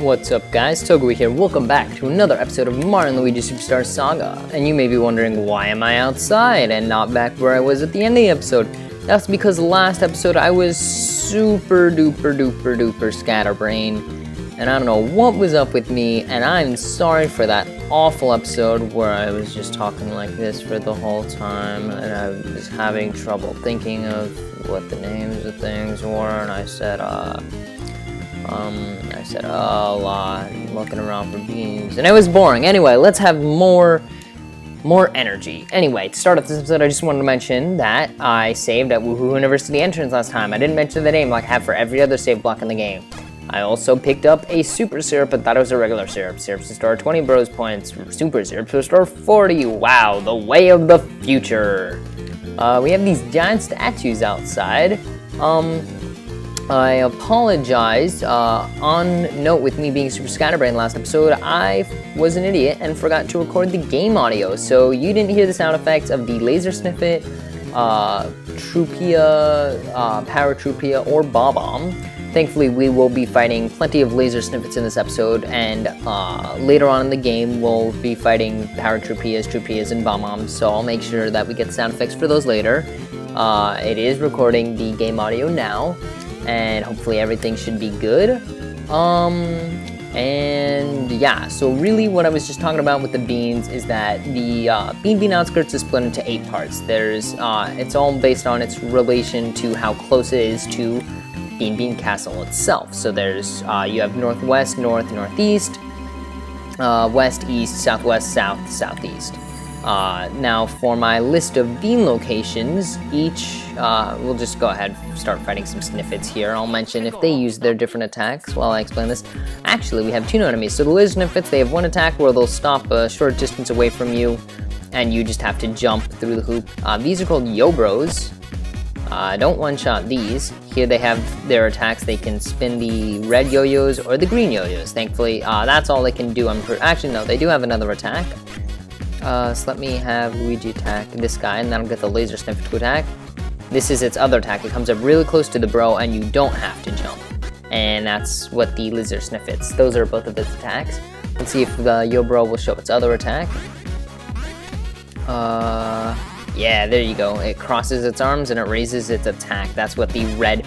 What's up guys, togawe here, welcome back to another episode of Mario & Luigi Superstar Saga. And you may be wondering, why am I outside and not back where I was at the end of the episode? That's because last episode I was super duper scatterbrained. And I don't know what was up with me, and I'm sorry for that awful episode where I was just talking like this for the whole time. And I was having trouble thinking of what the names of things were, and I said a lot, looking around for beans, and it was boring. Anyway, let's have more energy. Anyway, to start off this episode, I just wanted to mention that I saved at Woohoo University entrance last time. I didn't mention the name like I have for every other save block in the game. I also picked up a super syrup, but thought it was a regular syrup. Syrups restore 20 bros points, super syrups restore 40. Wow, the way of the future. We have these giant statues outside. I apologize. On note, with me being super scatterbrained last episode, I was an idiot and forgot to record the game audio, so you didn't hear the sound effects of the laser snippet, Trupia, Paratrupia, or Bob-omb. Thankfully, we will be fighting plenty of laser snippets in this episode, and later on in the game, we'll be fighting Paratrupias, Trupias, and Bob-ombs, so I'll make sure that we get sound effects for those later. It is recording the game audio now, and hopefully everything should be good. And yeah, so really what I was just talking about with the beans is that the Bean Outskirts is split into 8 parts. There's, it's all based on its relation to how close it is to Bean Castle itself. So there's, you have northwest, north, northeast, west, east, southwest, south, southeast. Now for my list of bean locations, each, we'll just go ahead and start fighting some snippets here. I'll mention if they use their different attacks while I explain this. Actually, we have 2 new enemies. So the laser snippets, they have one attack where they'll stop a short distance away from you, and you just have to jump through the hoop. These are called Yo-Bros. Don't one-shot these. Here they have their attacks. They can spin the red yo-yos or the green yo-yos. Thankfully, that's all they can do. Actually, no, they do have another attack. So let me have Luigi attack this guy, and that'll get the laser snippet to attack. This is its other attack. It comes up really close to the bro, and you don't have to jump. And that's what the laser snippets. Those are both of its attacks. Let's see if the Yo Bro will show its other attack. Yeah, there you go. It crosses its arms and it raises its attack. That's what the red,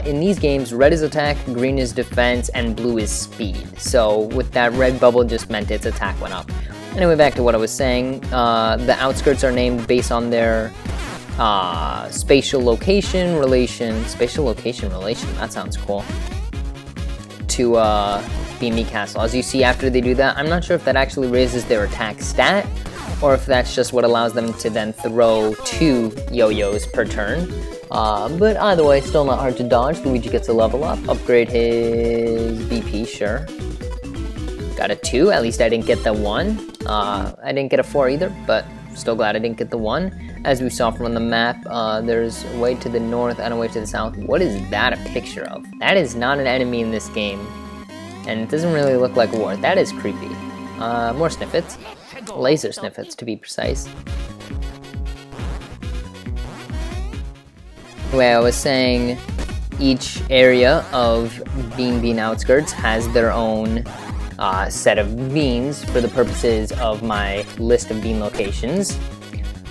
in these games, red is attack, green is defense, and blue is speed. So with that red bubble just meant its attack went up. Anyway, back to what I was saying. The outskirts are named based on their spatial location relation, that sounds cool, to Bean Castle. As you see after they do that, I'm not sure if that actually raises their attack stat, or if that's just what allows them to then throw 2 yo-yos per turn. But either way, still not hard to dodge. Luigi gets a level up, upgrade his BP, sure. Got a 2, at least I didn't get the 1. I didn't get a 4 either, but still glad I didn't get the 1. As we saw from the map, there's a way to the north and a way to the south. What is that a picture of? That is not an enemy in this game, and it doesn't really look like war. That is creepy. More snippets. Laser snippets, to be precise. Anyway, I was saying each area of Bean Outskirts has their own set of beans for the purposes of my list of bean locations.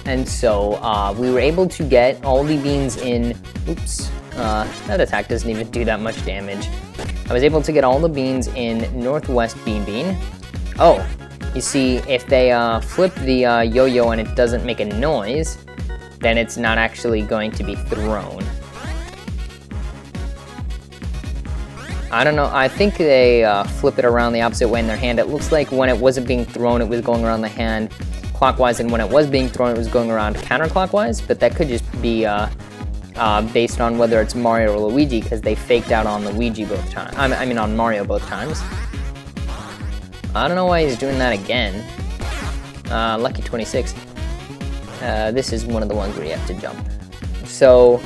And so we were able to get all the beans in, oops, that attack doesn't even do that much damage. I was able to get all the beans in Northwest Bean. Oh, you see, if they flip the yo-yo and it doesn't make a noise, then it's not actually going to be thrown. I don't know, I think they flip it around the opposite way in their hand. It looks like when it wasn't being thrown, it was going around the hand clockwise, and when it was being thrown, it was going around counterclockwise, but that could just be based on whether it's Mario or Luigi, because they faked out on Luigi both times. I mean on Mario both times. I don't know why he's doing that again. Lucky 26. This is one of the ones where you have to jump. So,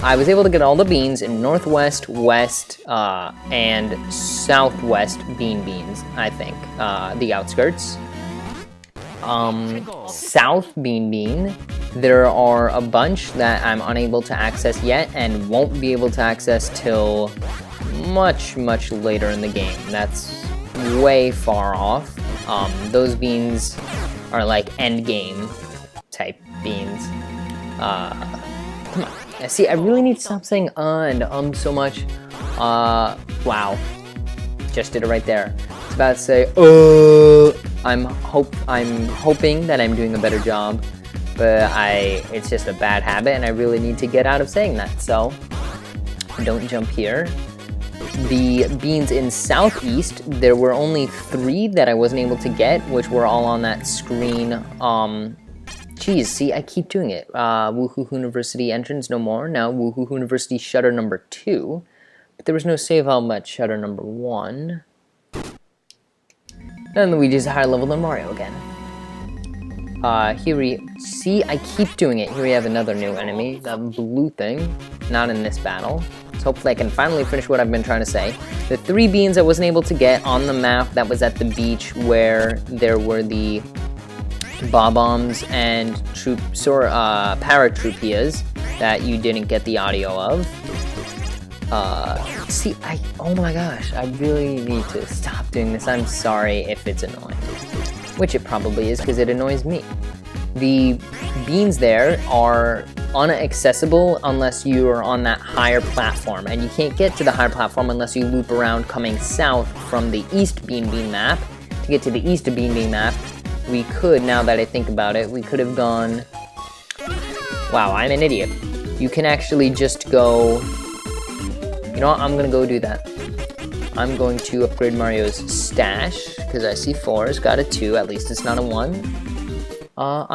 I was able to get all the beans in northwest, west, and southwest beans, I think. The outskirts. South Bean, there are a bunch that I'm unable to access yet and won't be able to access till much later in the game. That's way far off. Those beans are like end game type beans. Come on. See, I really need to stop saying and so much. Wow. Just did it right there. It's about to say I'm hoping that I'm doing a better job, but it's just a bad habit, and I really need to get out of saying that. So don't jump here. The beans in Southeast, there were only 3 that I wasn't able to get, which were all on that screen. Geez, see, I keep doing it. Woohoo University entrance, no more. Now Woohoo University shutter number 2. But there was no save how at shutter number 1. And Luigi's higher level than Mario again. Here we see, I keep doing it. Here we have another new enemy, the blue thing. Not in this battle. So hopefully I can finally finish what I've been trying to say. The 3 beans I wasn't able to get on the map that was at the beach where there were the bob-ombs and paratrupias that you didn't get the audio of. See, oh my gosh, I really need to stop doing this. I'm sorry if it's annoying. Which it probably is, because it annoys me. The beans there are unaccessible unless you are on that higher platform, and you can't get to the higher platform unless you loop around coming south from the East Bean Bean map. To get to the East Bean Bean map, we could, now that I think about it, we could have gone... Wow, I'm an idiot. You can actually just go... You know what, I'm gonna go do that. I'm going to upgrade Mario's stash, because I see 4's got a 2, at least it's not a 1. Well,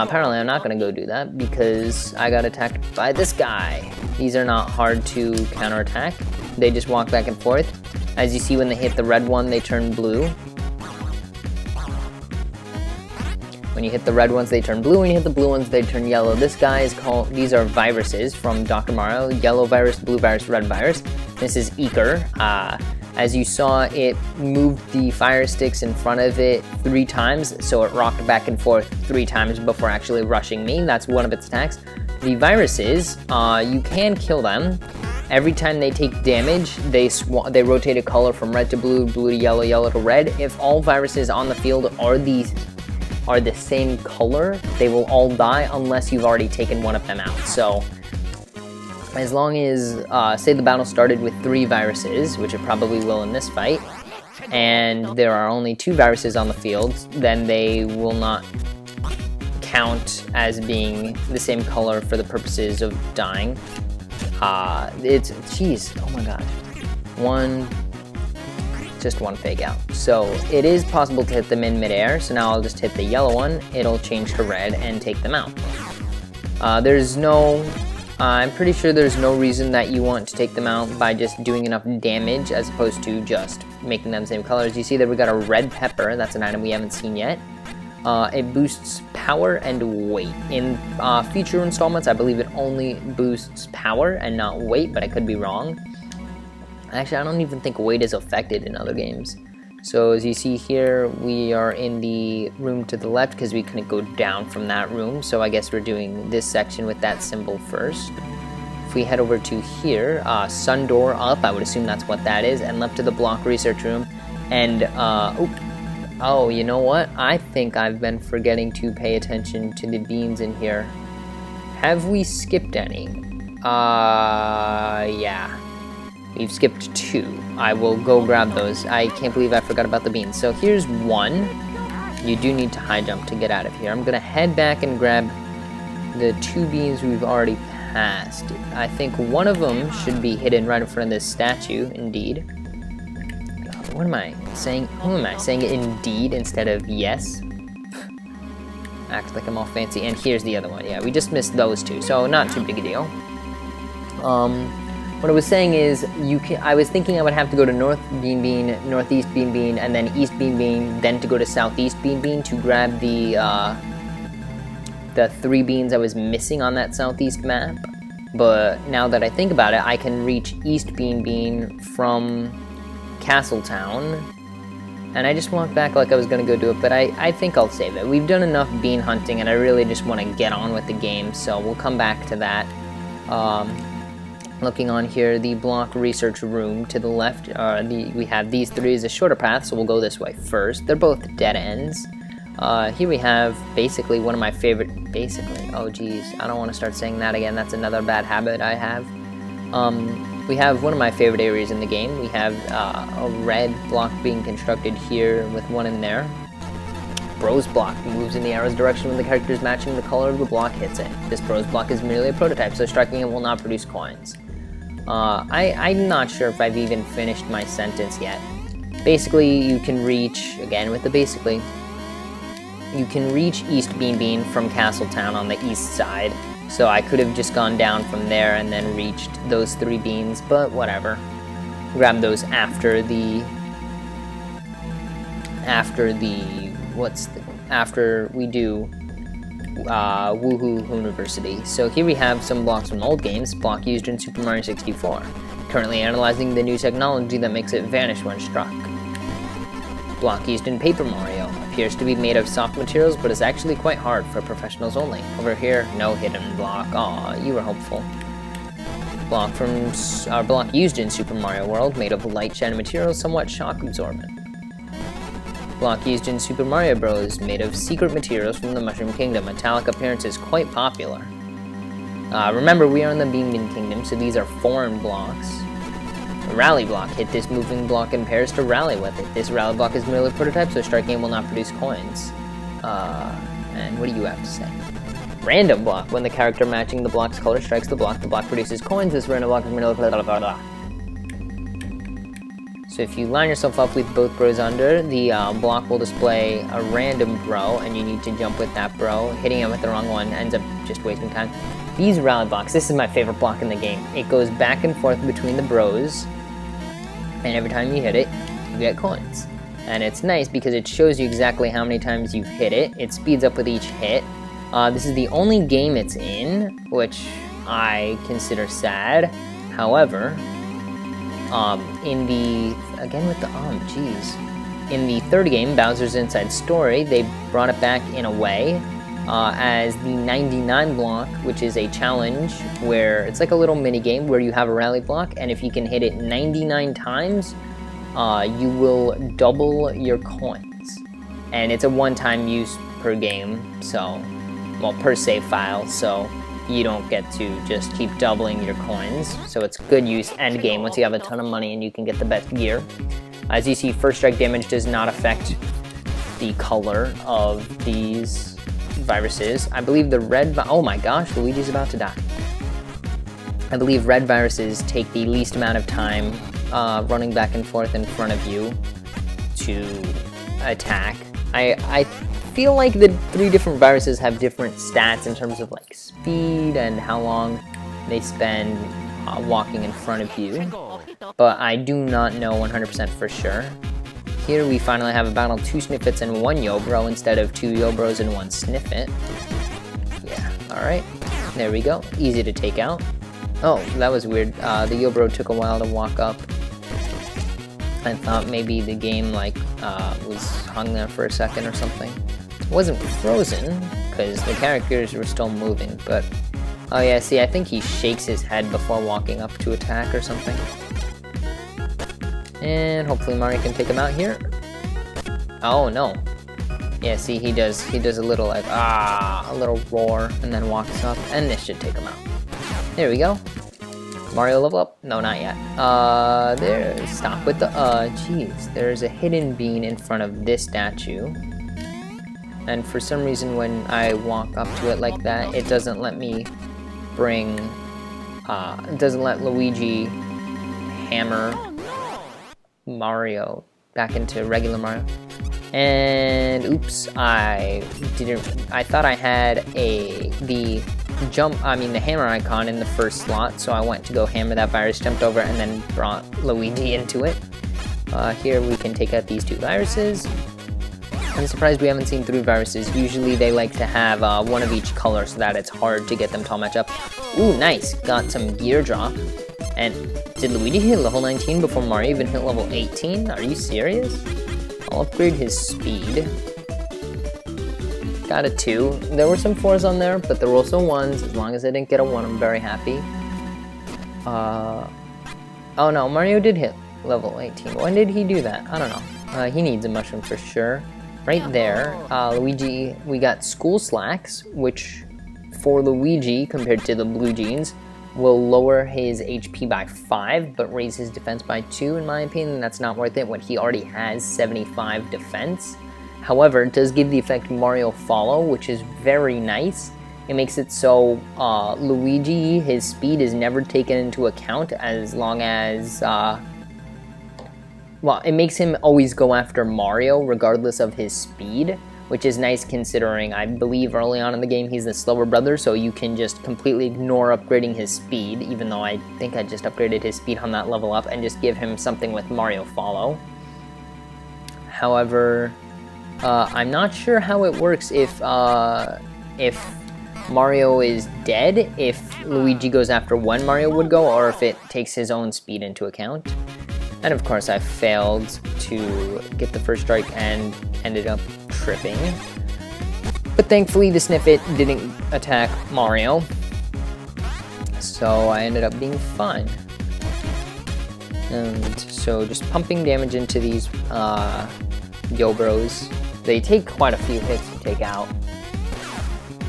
apparently I'm not gonna go do that, because I got attacked by this guy. These are not hard to counterattack. They just walk back and forth. As you see, when they hit the red one, they turn blue. When you hit the red ones, they turn blue. When you hit the blue ones, they turn yellow. This guy is called, these are viruses from Dr. Mario. Yellow virus, blue virus, red virus. This is Eker. As you saw, it moved the fire sticks in front of it 3 times, so it rocked back and forth 3 times before actually rushing me. That's one of its attacks. The viruses, you can kill them. Every time they take damage, they rotate a color from red to blue, blue to yellow, yellow to red. If all viruses on the field are the same color, they will all die unless you've already taken one of them out. So as long as, say the battle started with 3 viruses, which it probably will in this fight, and there are only 2 viruses on the field, then they will not count as being the same color for the purposes of dying. Jeez, oh my gosh. Just one fake out. So it is possible to hit them in midair, so now I'll just hit the yellow one, it'll change to red and take them out. I'm pretty sure there's no reason that you want to take them out by just doing enough damage as opposed to just making them same colors. You see that we got a red pepper, that's an item we haven't seen yet. It boosts power and weight. In future installments, I believe it only boosts power and not weight, but I could be wrong. Actually, I don't even think weight is affected in other games. So as you see here, we are in the room to the left because we couldn't go down from that room. So I guess we're doing this section with that symbol first. If we head over to here, sun door up, I would assume that's what that is, and left to the block research room. And, oh, you know what? I think I've been forgetting to pay attention to the beans in here. Have we skipped any? Yeah. We've skipped 2. I will go grab those. I can't believe I forgot about the beans. So here's 1. You do need to high jump to get out of here. I'm gonna head back and grab the 2 beans we've already passed. I think one of them should be hidden right in front of this statue, indeed. What am I saying? Who am I saying it indeed instead of yes? Act like I'm all fancy. And here's the other one. Yeah, we just missed those 2, so not too big a deal. What I was saying is, I was thinking I would have to go to North Bean Bean, Northeast Bean Bean, and then East Bean Bean, then to go to Southeast Bean Bean to grab the 3 beans I was missing on that Southeast map. But now that I think about it, I can reach East Bean Bean from Castletown. And I just walked back like I was going to go do it, but I think I'll save it. We've done enough bean hunting, and I really just want to get on with the game, so we'll come back to that. Looking on here, the block research room to the left, we have these three as a shorter path, so we'll go this way first. They're both dead ends. Here we have basically one of my favorite, oh geez, I don't want to start saying that again, that's another bad habit I have. We have one of my favorite areas in the game. We have a red block being constructed here with one in there. Bros block moves in the arrow's direction when the character is matching the color of the block hits it. This bros block is merely a prototype, so striking it will not produce coins. I'm not sure if I've even finished my sentence yet. Basically, you can reach, again with the basically, you can reach East Bean Bean from Castletown on the east side. So I could have just gone down from there and then reached those 3 beans, but whatever. Grab those after we do Woohoo University. So here we have some blocks from old games, block used in Super Mario 64. Currently analyzing the new technology that makes it vanish when struck. Block used in Paper Mario. Appears to be made of soft materials, but is actually quite hard for professionals only. Over here, no hidden block. Aw, you were hopeful. Block used in Super Mario World, made of light shiny materials, somewhat shock absorbent. Block used in Super Mario Bros, made of secret materials from the Mushroom Kingdom. Metallic appearance is quite popular. Remember, we are in the Bean Bean Kingdom, so these are foreign blocks. A rally block. Hit this moving block in pairs to rally with it. This rally block is merely a prototype, so striking it will not produce coins. And what do you have to say? Random block. When the character matching the block's color strikes the block produces coins. This random block is merely blah, blah, blah, blah. So if you line yourself up with both bros under, the block will display a random bro, and you need to jump with that bro. Hitting it with the wrong one ends up just wasting time. These rally blocks, this is my favorite block in the game. It goes back and forth between the bros, and every time you hit it, you get coins. And it's nice because it shows you exactly how many times you've hit it. It speeds up with each hit. This is the only game it's in, which I consider sad. However, in the third game, Bowser's Inside Story, they brought it back in a way as the 99 block, which is a challenge where it's like a little mini game where you have a rally block, and if you can hit it 99 times, you will double your coins. And it's a one-time use per game, so, well, per save file, so you don't get to just keep doubling your coins. So it's good use end game once you have a ton of money and you can get the best gear. As you see, first strike damage does not affect the color of these viruses. I believe the red, oh my gosh, Luigi's about to die. I believe red viruses take the least amount of time running back and forth in front of you to attack. I feel like the 3 different viruses have different stats in terms of like speed and how long they spend walking in front of you, but I do not know 100% for sure. Here we finally have a battle of 2 Sniffits and 1 Yobro instead of 2 Yobros and 1 Sniffit. Yeah, alright, there we go, easy to take out. Oh, that was weird, the Yobro took a while to walk up. I thought maybe the game like was hung there for a second or something. It wasn't frozen, because the characters were still moving, but... Oh yeah, see, I think he shakes his head before walking up to attack or something. And hopefully Mario can take him out here. Oh no. Yeah, see, he does a little like, a little roar, and then walks up, and this should take him out. There we go. Mario level up? No, not yet. There, stop with the, jeez. There's a hidden bean in front of this statue. And for some reason, when I walk up to it like that, it doesn't let me bring, it doesn't let Luigi hammer Mario back into regular Mario. And oops, I thought I had the hammer icon in the first slot, so I went to go hammer that virus, jumped over, and then brought Luigi into it. Here we can take out these 2 viruses. I'm surprised we haven't seen 3 viruses. Usually they like to have one of each color so that it's hard to get them to all match up. Ooh, nice, got some gear drop. And did Luigi hit level 19 before Mario even hit level 18? Are you serious? I'll upgrade his speed. Got a 2. There were some 4s on there, but there were also 1s. As long as I didn't get a 1, I'm very happy. Oh no, Mario did hit level 18. When did he do that? I don't know. He needs a mushroom for sure. Right there, Luigi, we got School Slacks, which for Luigi, compared to the blue jeans, will lower his HP by 5, but raise his defense by 2. In my opinion, that's not worth it when he already has 75 defense. However, it does give the effect Mario Follow, which is very nice. It makes it so Luigi, his speed is never taken into account as long as... well, it makes him always go after Mario regardless of his speed, which is nice considering I believe early on in the game he's the slower brother, so you can just completely ignore upgrading his speed, even though I think I just upgraded his speed on that level up, and just give him something with Mario Follow. However, I'm not sure how it works if Mario is dead, if Luigi goes after when Mario would go, or if it takes his own speed into account. And of course I failed to get the first strike and ended up tripping. But thankfully the Sniffit didn't attack Mario, so I ended up being fine. And so just pumping damage into these Yo-Bros. They take quite a few hits to take out.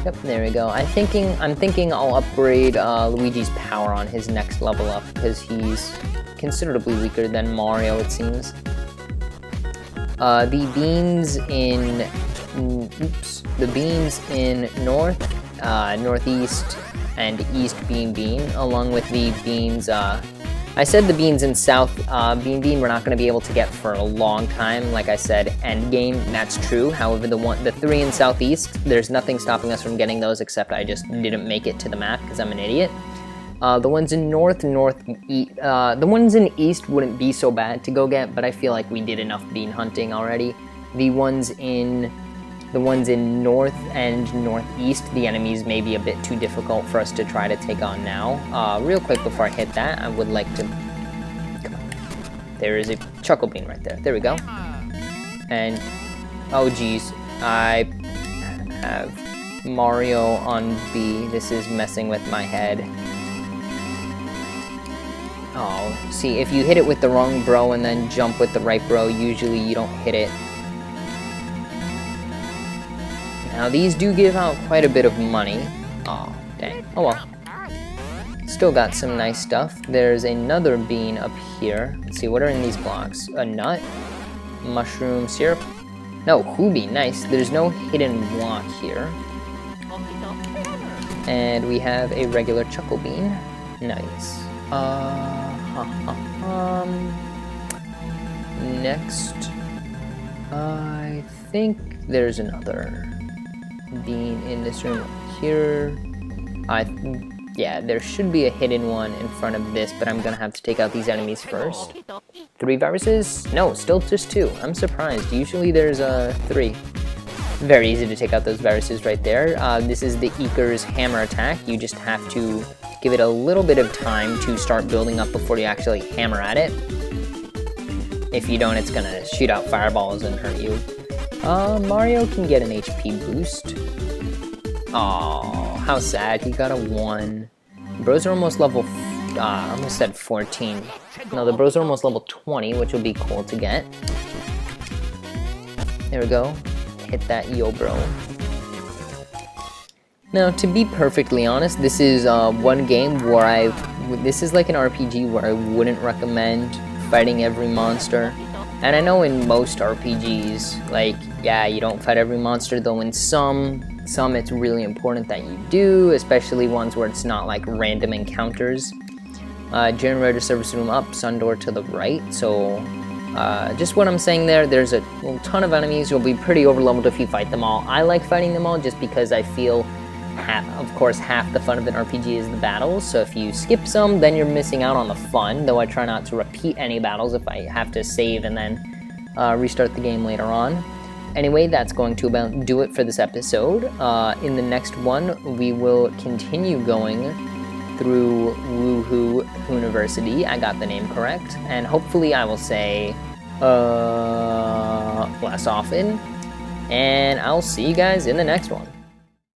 Yep, there we go. I'm thinking I'll upgrade Luigi's power on his next level up, because he's considerably weaker than Mario, it seems. The beans in north, northeast, and east bean, along with the beans. I said the beans in south bean we're not going to be able to get for a long time. Like I said, end game, that's true. However, the 3 in southeast, there's nothing stopping us from getting those, except I just didn't make it to the map because I'm an idiot. The ones in the ones in east wouldn't be so bad to go get, but I feel like we did enough bean hunting already. The ones in north and northeast, the enemies may be a bit too difficult for us to try to take on now. Real quick before I hit that, I would like to... Come on. There is a Chuckle Bean right there. There we go. And... oh geez. I have Mario on B. This is messing with my head. Oh, see, if you hit it with the wrong bro and then jump with the right bro, usually you don't hit it. Now, these do give out quite a bit of money. Oh, dang. Oh well. Still got some nice stuff. There's another bean up here. Let's see, what are in these blocks? A nut? Mushroom syrup? No, Hoobie, nice. There's no hidden block here. And we have a regular Chuckle Bean. Nice. Next, I think there's another bean in this room here. Yeah, there should be a hidden one in front of this, but I'm gonna have to take out these enemies first. 3 viruses? No, still just 2. I'm surprised. Usually there's 3. Very easy to take out those viruses right there. This is the Eeker's hammer attack. You just have to give it a little bit of time to start building up before you actually hammer at it. If you don't, it's gonna shoot out fireballs and hurt you. Mario can get an HP boost. Aw, how sad, he got a 1. Bros are almost level, I almost said 14. No, the bros are almost level 20, which will be cool to get. There we go, hit that Yo-Bro. Now, to be perfectly honest, this is one game where this is like an RPG where I wouldn't recommend fighting every monster. And I know in most RPGs, like, yeah, you don't fight every monster, though in some it's really important that you do, especially ones where it's not like random encounters. Generator service room up, sun door to the right, so just what I'm saying there's a ton of enemies. You'll be pretty overleveled if you fight them all. I like fighting them all just because I feel of course, half the fun of an RPG is the battles, so if you skip some, then you're missing out on the fun, though I try not to repeat any battles if I have to save and then restart the game later on. Anyway, that's going to about do it for this episode. In the next one, we will continue going through Woohoo University. I got the name correct, and hopefully I will say less often, and I'll see you guys in the next one.